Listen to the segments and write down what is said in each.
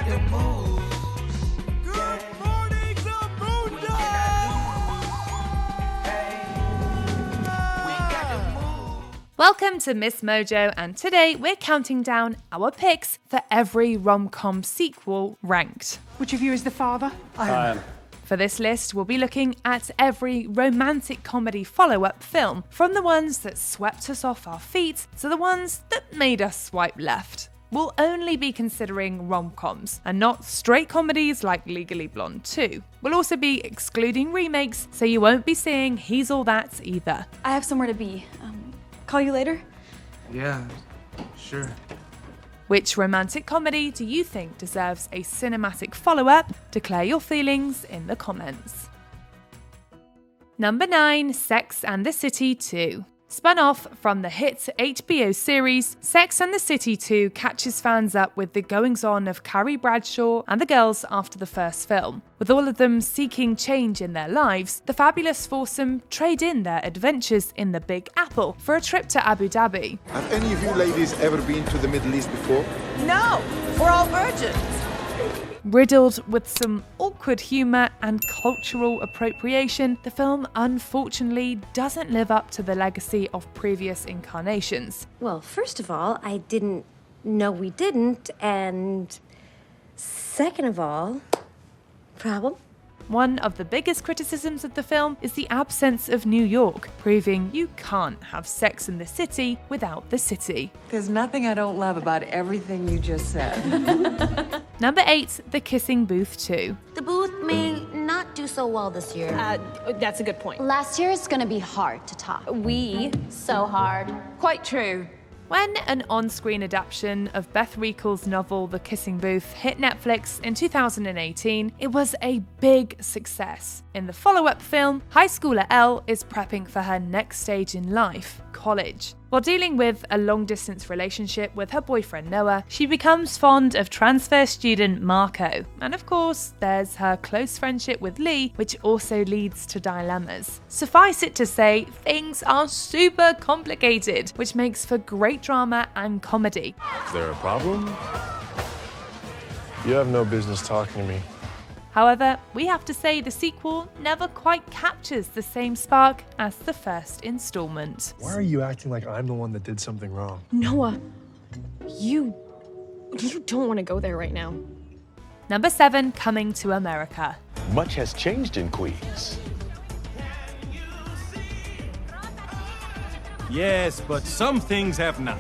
got the moves. Good morning, Zamunda! We got the moves. Welcome to MsMojo, and today we're counting down our picks for every rom-com sequel ranked. Which of you is the father? I am. For this list, we'll be looking at every romantic comedy follow-up film, from the ones that swept us off our feet to the ones that made us swipe left. We'll only be considering rom-coms, and not straight comedies like Legally Blonde 2. We'll also be excluding remakes, so you won't be seeing He's All That either. I have somewhere to be. Call you later? Yeah, sure. Which romantic comedy do you think deserves a cinematic follow-up? Declare your feelings in the comments. Number 9, Sex and the City 2. Spun off from the hit HBO series, Sex and the City 2 catches fans up with the goings-on of Carrie Bradshaw and the girls after the first film. With all of them seeking change in their lives, the fabulous foursome trade in their adventures in the Big Apple for a trip to Abu Dhabi. Have any of you ladies ever been to the Middle East before? No, we're all virgins. Riddled with some awkward humour and cultural appropriation, the film unfortunately doesn't live up to the legacy of previous incarnations. Well, first of all, I didn't know we didn't, and second of all, problem? One of the biggest criticisms of the film is the absence of New York, proving you can't have Sex in the City without the city. There's nothing I don't love about everything you just said. Number 8, The Kissing Booth 2. The booth may not do so well this year. That's a good point. Last year is gonna be hard to top. So hard. Quite true. When an on-screen adaptation of Beth Reekle's novel The Kissing Booth hit Netflix in 2018, it was a big success. In the follow-up film, high schooler Elle is prepping for her next stage in life, college. While dealing with a long-distance relationship with her boyfriend Noah, she becomes fond of transfer student Marco. And of course, there's her close friendship with Lee, which also leads to dilemmas. Suffice it to say, things are super complicated, which makes for great drama and comedy. Is there a problem? You have no business talking to me. However, we have to say the sequel never quite captures the same spark as the first installment. Why are you acting like I'm the one that did something wrong? Noah, you don't want to go there right now. Number 7, Coming to America. Much has changed in Queens. Yes, but some things have not.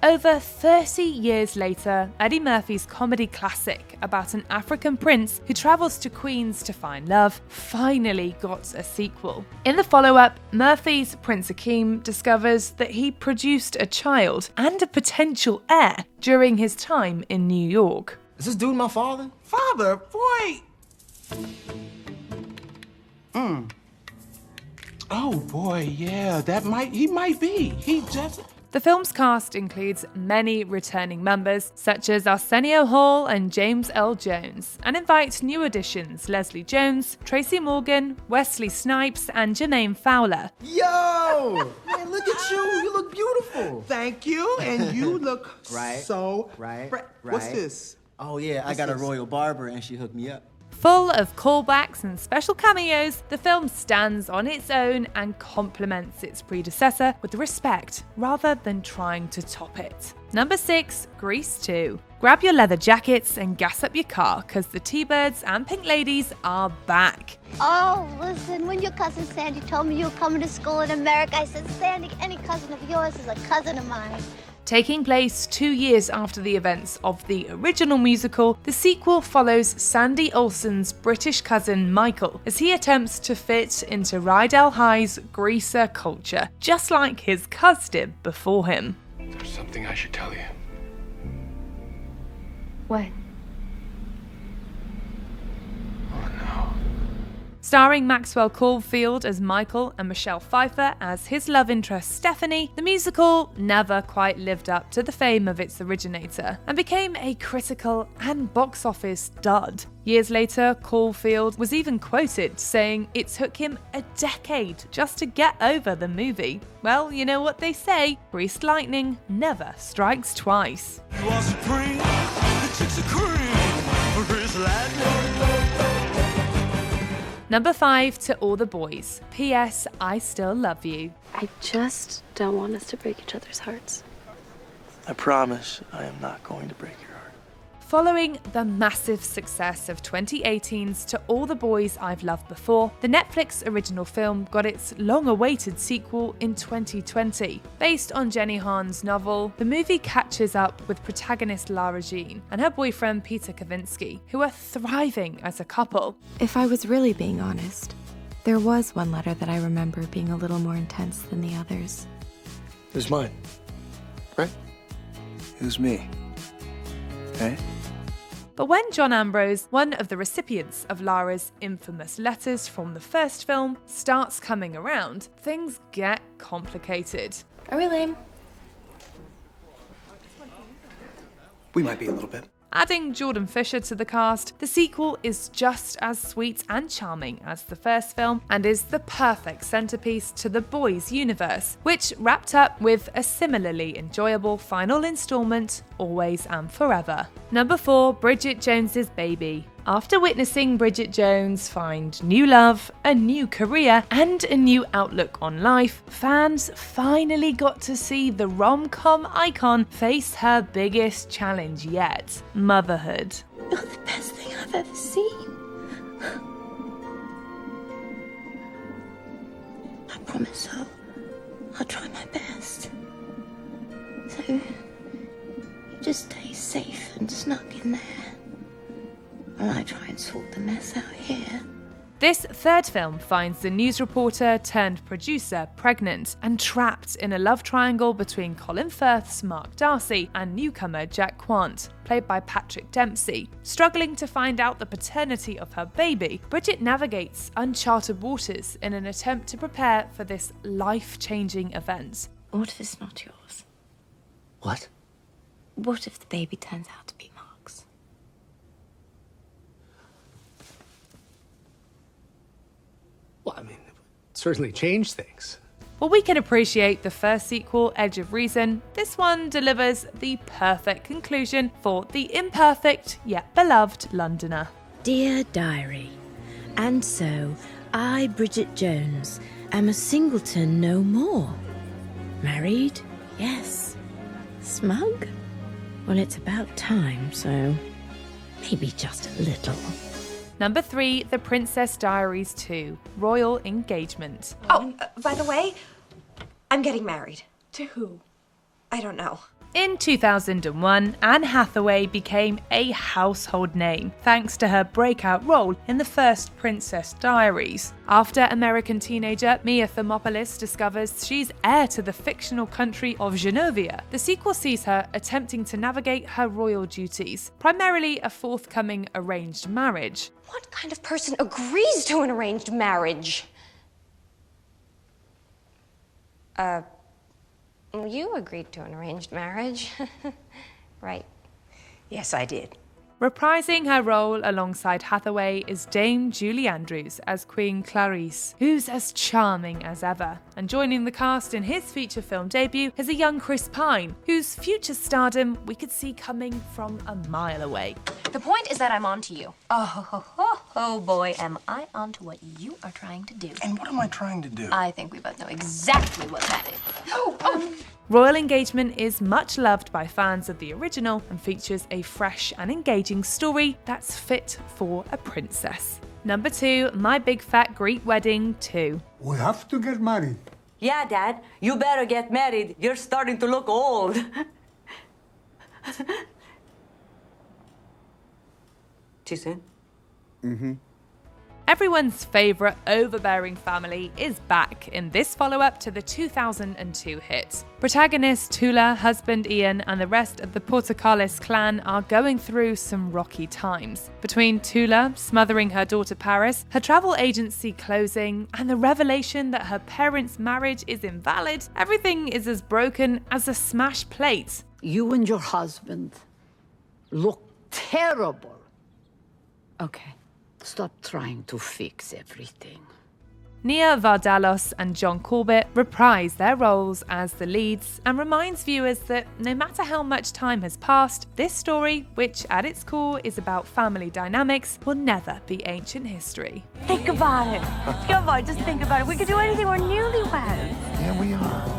Over 30 years later, Eddie Murphy's comedy classic about an African prince who travels to Queens to find love finally got a sequel. In the follow-up, Murphy's Prince Akeem discovers that he produced a child and a potential heir during his time in New York. Is this dude my father? Father, boy! Oh boy, yeah, he might be. He just... The film's cast includes many returning members, such as Arsenio Hall and James Earl Jones, and invites new additions Leslie Jones, Tracy Morgan, Wesley Snipes, and Jermaine Fowler. Yo! Man, look at you. You look beautiful. Thank you, and you look Right. Right. What's this? Oh yeah, I got a royal barber and she hooked me up. Full of callbacks and special cameos, the film stands on its own and complements its predecessor with respect rather than trying to top it. Number 6, Grease 2. Grab your leather jackets and gas up your car, because the T-Birds and Pink Ladies are back. Oh, listen, when your cousin Sandy told me you were coming to school in America, I said, Sandy, any cousin of yours is a cousin of mine. Taking place 2 years after the events of the original musical, the sequel follows Sandy Olsen's British cousin Michael as he attempts to fit into Rydell High's greaser culture, just like his cuz did before him. There's something I should tell you. What? Oh no. Starring Maxwell Caulfield as Michael and Michelle Pfeiffer as his love interest Stephanie, the musical never quite lived up to the fame of its originator and became a critical and box office dud. Years later, Caulfield was even quoted saying it took him a decade just to get over the movie. Well, you know what they say, greased lightning never strikes twice. You are supreme, the chicks are cream. Number 5, To All the Boys. P.S. I Still Love You. I just don't want us to break each other's hearts. I promise I am not going to break your heart. Following the massive success of 2018's To All the Boys I've Loved Before, the Netflix original film got its long-awaited sequel in 2020. Based on Jenny Han's novel, the movie catches up with protagonist Lara Jean and her boyfriend Peter Kavinsky, who are thriving as a couple. If I was really being honest, there was one letter that I remember being a little more intense than the others. It was mine, right? It was me. Okay? But when John Ambrose, one of the recipients of Lara's infamous letters from the first film, starts coming around, things get complicated. Are we lame? We might be a little bit. Adding Jordan Fisher to the cast, the sequel is just as sweet and charming as the first film and is the perfect centerpiece to the Boys universe, which wrapped up with a similarly enjoyable final installment, Always and Forever. Number 4, Bridget Jones's Baby. After witnessing Bridget Jones find new love, a new career, and a new outlook on life, fans finally got to see the rom-com icon face her biggest challenge yet: motherhood. You're the best thing I've ever seen. I promise I'll try my best. So, you just stay safe and snug in there. While I try and sort the mess out here. This third film finds the news reporter turned producer pregnant and trapped in a love triangle between Colin Firth's Mark Darcy and newcomer Jack Quant, played by Patrick Dempsey. Struggling to find out the paternity of her baby, Bridget navigates uncharted waters in an attempt to prepare for this life-changing event. What if it's not yours? What? What if the baby turns out to be Mark's? Well, I mean, it would certainly change things. While we can appreciate the first sequel, Edge of Reason, this one delivers the perfect conclusion for the imperfect yet beloved Londoner. Dear Diary, and so I, Bridget Jones, am a singleton no more. Married? Yes. Smug? Well, it's about time, so maybe just a little. Number 3, The Princess Diaries 2, Royal Engagement. Oh, by the way, I'm getting married. To who? I don't know. In 2001, Anne Hathaway became a household name thanks to her breakout role in the first Princess Diaries. After American teenager Mia Thermopolis discovers she's heir to the fictional country of Genovia, the sequel sees her attempting to navigate her royal duties, primarily a forthcoming arranged marriage. What kind of person agrees to an arranged marriage? You agreed to an arranged marriage, right? Yes, I did. Reprising her role alongside Hathaway is Dame Julie Andrews as Queen Clarice, who's as charming as ever. And joining the cast in his feature film debut is a young Chris Pine, whose future stardom we could see coming from a mile away. The point is that I'm onto you. Oh boy, am I onto what you are trying to do. And what am I trying to do? I think we both know exactly what that is. Royal Engagement is much loved by fans of the original and features a fresh and engaging story that's fit for a princess. Number 2, My Big Fat Greek Wedding 2. We have to get married. Yeah, Dad, you better get married. You're starting to look old. Too soon? Mm-hmm. Everyone's favourite overbearing family is back in this follow-up to the 2002 hit. Protagonist Tula, husband Ian, and the rest of the Portocalis clan are going through some rocky times. Between Tula smothering her daughter Paris, her travel agency closing, and the revelation that her parents' marriage is invalid, everything is as broken as a smashed plate. You and your husband look terrible. Okay. Stop trying to fix everything. Nia Vardalos and John Corbett reprise their roles as the leads and reminds viewers that no matter how much time has passed, this story, which at its core is about family dynamics, will never be ancient history. Think about it. Come on, just think about it. We could do anything. We're newlyweds. Yeah, we are.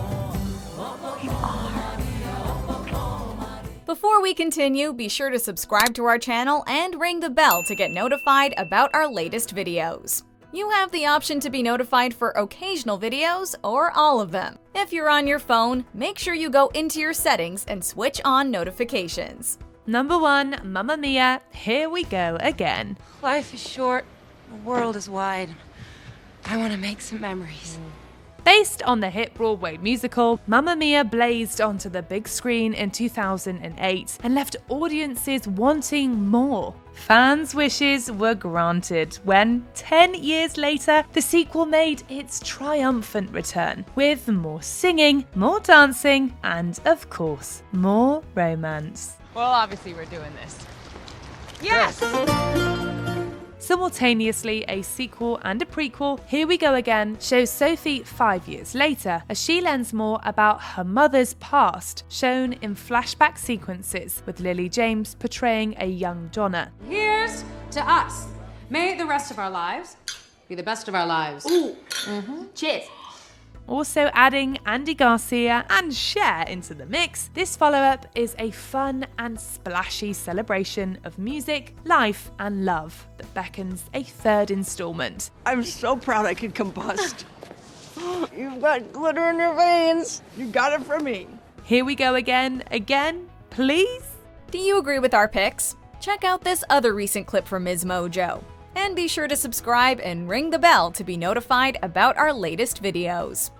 Before we continue, be sure to subscribe to our channel and ring the bell to get notified about our latest videos. You have the option to be notified for occasional videos or all of them. If you're on your phone, make sure you go into your settings and switch on notifications. Number 1, Mamma Mia, Here We Go Again. Life is short, the world is wide. I want to make some memories. Based on the hit Broadway musical, Mamma Mia blazed onto the big screen in 2008 and left audiences wanting more. Fans' wishes were granted when, 10 years later, the sequel made its triumphant return, with more singing, more dancing, and, of course, more romance. Well, obviously we're doing this. Yes! Simultaneously, a sequel and a prequel, Here We Go Again, shows Sophie 5 years later as she learns more about her mother's past, shown in flashback sequences, with Lily James portraying a young Donna. Here's to us. May the rest of our lives be the best of our lives. Ooh. Cheers. Also adding Andy Garcia and Cher into the mix, this follow-up is a fun and splashy celebration of music, life, and love that beckons a third installment. I'm so proud I could combust. You've got glitter in your veins. You got it from me. Here We Go Again, please? Do you agree with our picks? Check out this other recent clip from MsMojo. And be sure to subscribe and ring the bell to be notified about our latest videos.